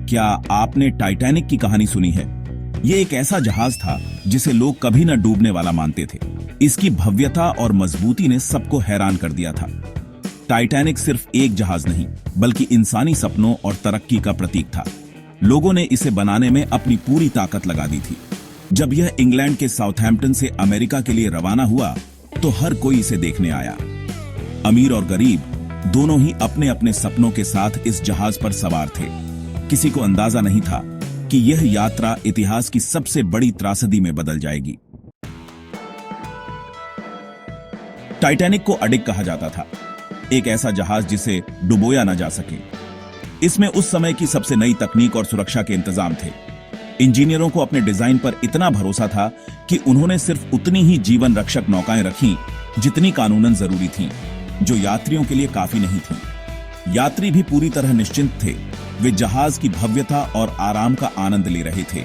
क्या आपने टाइटैनिक की कहानी सुनी है? ये एक ऐसा जहाज था जिसे लोग कभी न डूबने वाला मानते थे। इसकी भव्यता और मजबूती ने सबको हैरान कर दिया था। टाइटैनिक सिर्फ एक जहाज नहीं, बल्कि इंसानी सपनों और तरक्की का प्रतीक था। लोगों ने इसे बनाने में अपनी पूरी ताकत लगा दी थी। जब यह इंग्लैंड के साउथहैम्पटन से अमेरिका के लिए रवाना हुआ, तो हर कोई इसे देखने आया। अमीर और गरीब दोनों ही अपने अपने सपनों के साथ इस जहाज पर सवार थे। किसी को अंदाजा नहीं था कि यह यात्रा इतिहास की सबसे बड़ी त्रासदी में बदल जाएगी। टाइटैनिक को अडिग कहा जाता था, एक ऐसा जहाज जिसे डुबोया न जा सके। इसमें उस समय की सबसे नई तकनीक और सुरक्षा के इंतजाम थे। इंजीनियरों को अपने डिजाइन पर इतना भरोसा था कि उन्होंने सिर्फ उतनी ही जीवन रक्षक नौकाएं रखीं जितनी कानूनन जरूरी थीं, जो यात्रियों के लिए काफी नहीं थीं। यात्री भी पूरी तरह निश्चिंत थे। वे जहाज की भव्यता और आराम का आनंद ले रहे थे।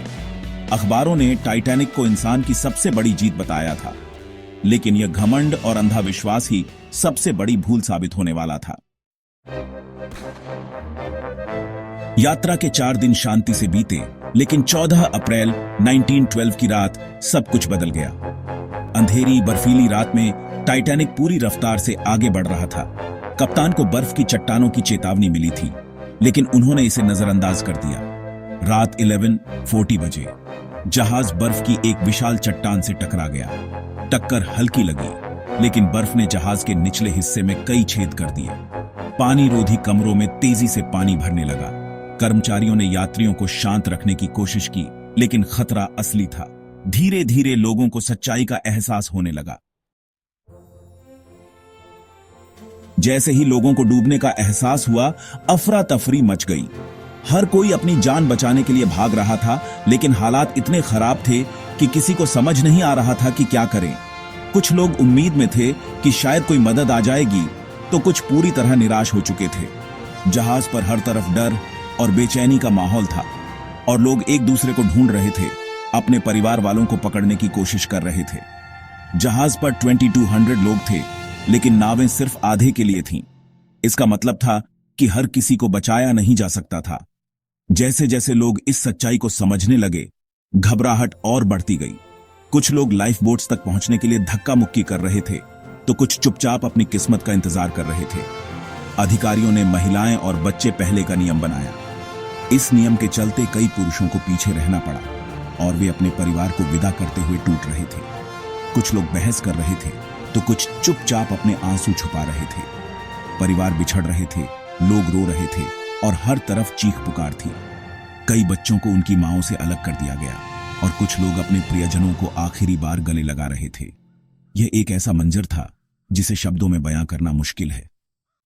अखबारों ने टाइटैनिक को इंसान की सबसे बड़ी जीत बताया था, लेकिन यह घमंड और अंधा विश्वास ही सबसे बड़ी भूल साबित होने वाला था। यात्रा के 4 दिन शांति से बीते, लेकिन 14 अप्रैल 1912 की रात सब कुछ बदल गया। अंधेरी बर्फीली रात में टाइटैनिक पूरी रफ्तार से आगे बढ़ रहा था। कप्तान को बर्फ की चट्टानों की चेतावनी मिली थी, लेकिन उन्होंने इसे नजरअंदाज कर दिया। रात 11:40 बजे जहाज बर्फ की एक विशाल चट्टान से टकरा गया। टक्कर हल्की लगी, लेकिन बर्फ ने जहाज के निचले हिस्से में कई छेद कर दिए। पानी रोधी कमरों में तेजी से पानी भरने लगा। कर्मचारियों ने यात्रियों को शांत रखने की कोशिश की, लेकिन खतरा असली था। धीरे धीरे लोगों को सच्चाई का एहसास होने लगा। जैसे ही लोगों को डूबने का एहसास हुआ, अफरा तफरी मच गई। हर कोई अपनी जान बचाने के लिए भाग रहा था, लेकिन हालात इतने खराब थे कि किसी को समझ नहीं आ रहा था कि क्या करें। कुछ लोग उम्मीद में थे कि शायद कोई मदद आ जाएगी, तो कुछ पूरी तरह निराश हो चुके थे। जहाज पर हर तरफ डर और बेचैनी का माहौल था, और लोग एक दूसरे को ढूंढ रहे थे, अपने परिवार वालों को पकड़ने की कोशिश कर रहे थे। जहाज पर 2200 लोग थे, लेकिन नावें सिर्फ आधे के लिए थीं। इसका मतलब था कि हर किसी को बचाया नहीं जा सकता था। जैसे जैसे लोग इस सच्चाई को समझने लगे, घबराहट और बढ़ती गई। कुछ लोग लाइफ बोट्स तक पहुंचने के लिए धक्का मुक्की कर रहे थे, तो कुछ चुपचाप अपनी किस्मत का इंतजार कर रहे थे। अधिकारियों ने महिलाएं और बच्चे पहले का नियम बनाया। इस नियम के चलते कई पुरुषों को पीछे रहना पड़ा, और वे अपने परिवार को विदा करते हुए टूट रहे थे। कुछ लोग बहस कर रहे थे, तो कुछ चुपचाप अपने आंसू छुपा रहे थे। परिवार बिछड़ रहे थे, लोग रो रहे थे, और हर तरफ चीख पुकार थी। कई बच्चों को उनकी मांओं से अलग कर दिया गया, और कुछ लोग अपने प्रियजनों को आखिरी बार गले लगा रहे थे। यह एक ऐसा मंजर था जिसे शब्दों में बयां करना मुश्किल है।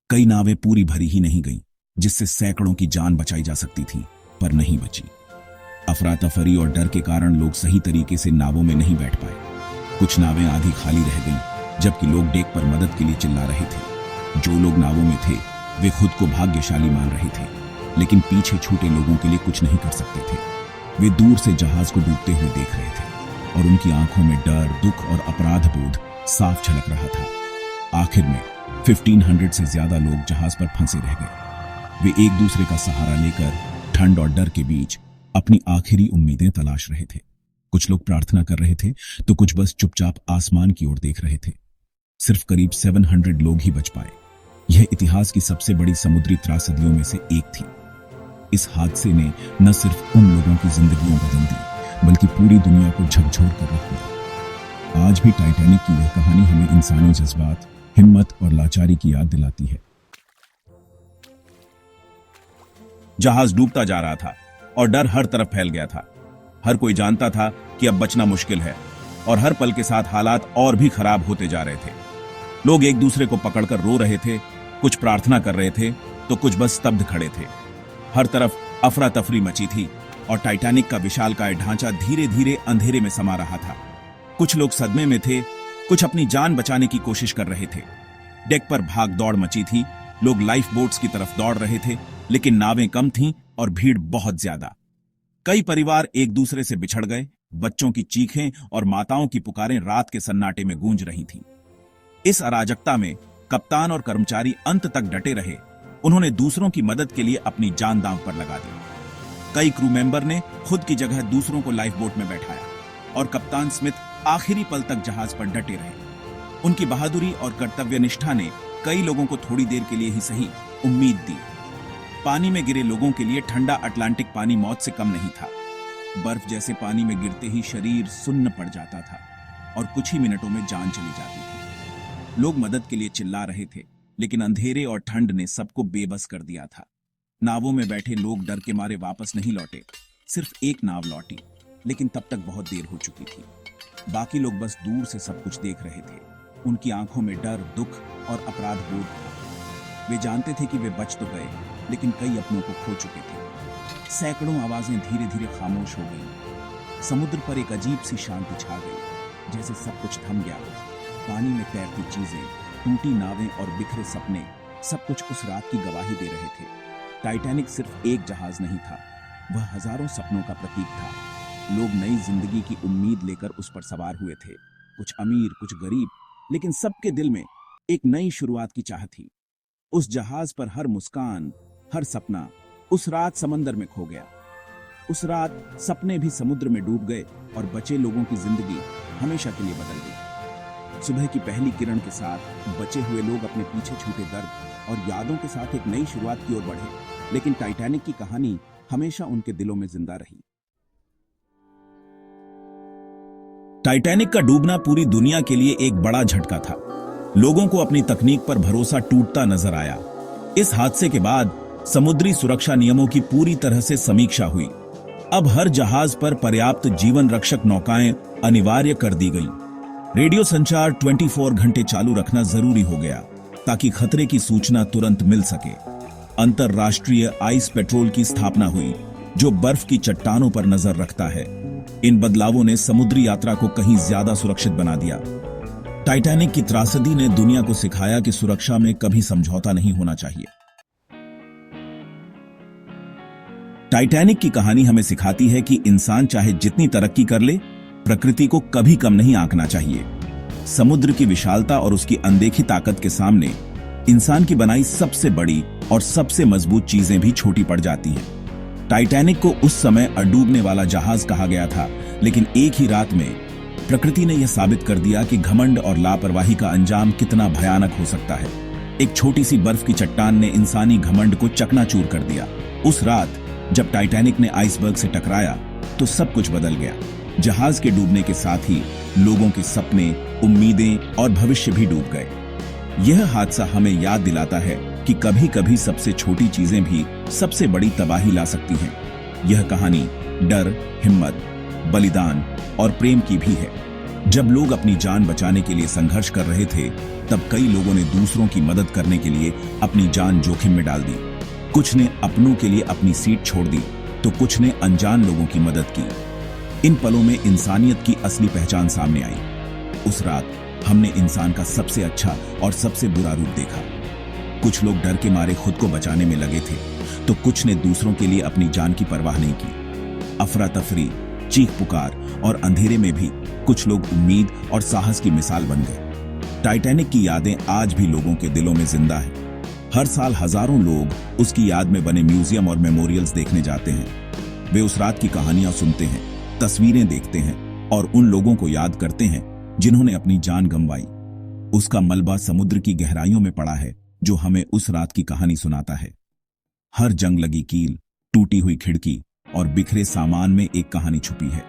कई नावें पूरी भरी ही नहीं गईं, जिससे सैकड़ों की जान बचाई जा सकती थी, पर नहीं बची। अफरा तफरी और डर के कारण लोग सही तरीके से नावों में नहीं बैठ पाए। कुछ नावें आधी खाली रह गईं, जबकि लोग डेक पर मदद के लिए चिल्ला रहे थे। जो लोग नावों में थे, वे खुद को भाग्यशाली मान रहे थे, लेकिन पीछे छूटे लोगों के लिए कुछ नहीं कर सकते थे। वे दूर से जहाज को डूबते हुए देख रहे थे, और उनकी आंखों में डर, दुख और अपराध बोध साफ झलक रहा था। आखिर में 1500 से ज्यादा लोग जहाज पर फंसे रह गए। वे एक दूसरे का सहारा लेकर ठंड और डर के बीच अपनी आखिरी उम्मीदें तलाश रहे थे। कुछ लोग प्रार्थना कर रहे थे, तो कुछ बस चुपचाप आसमान की ओर देख रहे थे। सिर्फ करीब 700 लोग ही बच पाए। यह इतिहास की सबसे बड़ी समुद्री त्रासदियों में से एक थी। इस हादसे ने न सिर्फ उन लोगों की जिंदगियां बदल दी, बल्कि पूरी दुनिया को झकझोर कर रख दिया। आज भी टाइटैनिक की यह कहानी हमें इंसानी जज्बात, हिम्मत और लाचारी की याद दिलाती है। जहाज डूबता जा रहा था, और डर हर तरफ फैल गया था। हर कोई जानता था कि अब बचना मुश्किल है, और हर पल के साथ हालात और भी खराब होते जा रहे थे। लोग एक दूसरे को पकड़कर रो रहे थे, कुछ प्रार्थना कर रहे थे, तो कुछ बस स्तब्ध खड़े थे। हर तरफ अफरा तफरी मची थी, और टाइटैनिक का विशालकाय ढांचा धीरे धीरे अंधेरे में समा रहा था। कुछ लोग सदमे में थे, कुछ अपनी जान बचाने की कोशिश कर रहे थे। डेक पर भाग दौड़ मची थी। लोग लाइफ बोट्स की तरफ दौड़ रहे थे, लेकिन नावें कम थीं और भीड़ बहुत ज्यादा। कई परिवार एक दूसरे से बिछड़ गए। बच्चों की चीखें और माताओं की पुकारें रात के सन्नाटे में गूंज रही थीं। इस अराजकता में कप्तान और कर्मचारी अंत तक डटे रहे। उन्होंने दूसरों की मदद के लिए अपनी जान दांव पर लगा दी। कई क्रू मेंबर ने खुद की जगह दूसरों को लाइफ बोट में बैठाया और कप्तान स्मिथ आखिरी पल तक जहाज पर डटे रहे। उनकी बहादुरी और कर्तव्य निष्ठा ने कई लोगों को थोड़ी देर के लिए ही सही उम्मीद दी। पानी में गिरे लोगों के लिए ठंडा अटलांटिक पानी मौत से कम नहीं था। बर्फ जैसे पानी में गिरते ही शरीर सुन्न पड़ जाता था और कुछ ही मिनटों में जान चली जाती थी। लोग मदद के लिए चिल्ला रहे थे, लेकिन अंधेरे और ठंड ने सबको बेबस कर दिया था। नावों में बैठे लोग डर के मारे वापस नहीं लौटे। सिर्फ एक नाव लौटी, लेकिन तब तक बहुत देर हो चुकी थी। बाकी लोग बस दूर से सब कुछ देख रहे थे। उनकी आंखों में डर, दुख और अपराध बोध था। वे जानते थे कि वे बच तो गए, लेकिन कई अपनों को खो चुके थे। सैकड़ों आवाजें धीरे धीरे खामोश हो गईं। समुद्र पर एक अजीब सी शांति छा गई, जैसे सब कुछ थम गया। पानी में तैरती चीजें, टूटी नावें और बिखरे सपने, सब कुछ उस रात की गवाही दे रहे थे। टाइटैनिक सिर्फ एक जहाज नहीं था, वह हजारों सपनों का प्रतीक था। लोग नई जिंदगी की उम्मीद लेकर उस पर सवार हुए थे। कुछ अमीर, कुछ गरीब, लेकिन सबके दिल में एक नई शुरुआत की चाह थी। उस जहाज पर हर मुस्कान, हर सपना उस रात समंदर में खो गया। उस रात सपने भी समुद्र में डूब गए और बचे लोगों की जिंदगी हमेशा के लिए बदल गई। सुबह की पहली किरण के साथ बचे हुए लोग अपने पीछे छूटे दर्द और यादों के साथ एक नई शुरुआत की ओर बढ़े, लेकिन टाइटैनिक की कहानी हमेशा उनके दिलों में जिंदा रही। टाइटैनिक का डूबना पूरी दुनिया के लिए एक बड़ा झटका था। लोगों को अपनी तकनीक पर भरोसा टूटता नजर आया। इस हादसे के बाद समुद्री सुरक्षा नियमों की पूरी तरह से समीक्षा हुई। अब हर जहाज पर पर्याप्त जीवन रक्षक नौकाएं अनिवार्य कर दी गईं। रेडियो संचार 24 घंटे चालू रखना जरूरी हो गया, ताकि खतरे की सूचना तुरंत मिल सके। अंतरराष्ट्रीय आइस पेट्रोल की स्थापना हुई, जो बर्फ की चट्टानों पर नजर रखता है। इन बदलावों ने समुद्री यात्रा को कहीं ज्यादा सुरक्षित बना दिया। टाइटैनिक की त्रासदी ने दुनिया को सिखाया कि सुरक्षा में कभी समझौता नहीं होना चाहिए। टाइटैनिक की कहानी हमें सिखाती है कि इंसान चाहे जितनी तरक्की कर ले, प्रकृति को कभी कम नहीं आंकना चाहिए। समुद्र की विशालता और उसकी अनदेखी ताकत के सामने इंसान की बनाई सबसे बड़ी और सबसे मजबूत चीजें भी छोटी पड़ जाती हैं। टाइटैनिक को उस समय अडूबने वाला जहाज कहा गया था, लेकिन एक ही रात में प्रकृति ने यह साबित कर दिया कि घमंड और लापरवाही का अंजाम कितना भयानक हो सकता है। एक छोटी सी बर्फ की चट्टान ने इंसानी घमंड को चकनाचूर कर दिया। उस रात जब टाइटैनिक ने आइसबर्ग से टकराया, तो सब कुछ बदल गया। जहाज के डूबने के साथ ही लोगों के सपने, उम्मीदें और भविष्य भी डूब गए। यह हादसा हमें याद दिलाता है कि कभी कभी सबसे छोटी चीजें भी सबसे बड़ी तबाही ला सकती हैं। यह कहानी डर, हिम्मत, बलिदान और प्रेम की भी है। जब लोग अपनी जान बचाने के लिए संघर्ष कर रहे थे, तब कई लोगों ने दूसरों की मदद करने के लिए अपनी जान जोखिम में डाल दी। कुछ ने अपनों के लिए अपनी सीट छोड़ दी, तो कुछ ने अनजान लोगों की मदद की। इन पलों में इंसानियत की असली पहचान सामने आई। उस रात हमने इंसान का सबसे अच्छा और सबसे बुरा रूप देखा। कुछ लोग डर के मारे खुद को बचाने में लगे थे, तो कुछ ने दूसरों के लिए अपनी जान की परवाह नहीं की। अफरा तफरी, चीख पुकार और अंधेरे में भी कुछ लोग उम्मीद और साहस की मिसाल बन गए। टाइटैनिक की यादें आज भी लोगों के दिलों में जिंदा हैं। हर साल हजारों लोग उसकी याद में बने म्यूजियम और मेमोरियल्स देखने जाते हैं। वे उस रात की कहानियां सुनते हैं, तस्वीरें देखते हैं और उन लोगों को याद करते हैं जिन्होंने अपनी जान गंवाई। उसका मलबा समुद्र की गहराइयों में पड़ा है, जो हमें उस रात की कहानी सुनाता है। हर जंग लगी कील, टूटी हुई खिड़की और बिखरे सामान में एक कहानी छुपी है।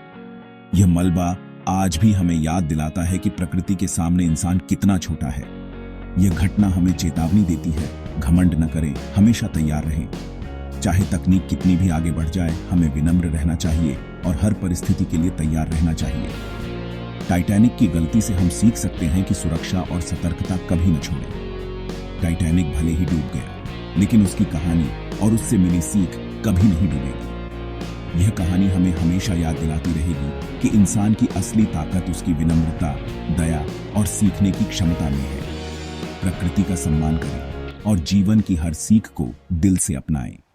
यह मलबा आज भी हमें याद दिलाता है कि प्रकृति के सामने इंसान कितना छोटा है। यह घटना हमें चेतावनी देती है, घमंड न करें, हमेशा तैयार रहें। चाहे तकनीक कितनी भी आगे बढ़ जाए, हमें विनम्र रहना चाहिए और हर परिस्थिति के लिए तैयार रहना चाहिए। टाइटैनिक की गलती से हम सीख सकते हैं कि सुरक्षा और सतर्कता कभी न छोड़ें। टाइटैनिक भले ही डूब गया, लेकिन उसकी कहानी और उससे मिली सीख कभी नहीं डूबेगी। यह कहानी हमें हमेशा याद दिलाती रहेगी कि इंसान की असली ताकत उसकी विनम्रता, दया और सीखने की क्षमता में है। प्रकृति का सम्मान करें और जीवन की हर सीख को दिल से अपनाएं।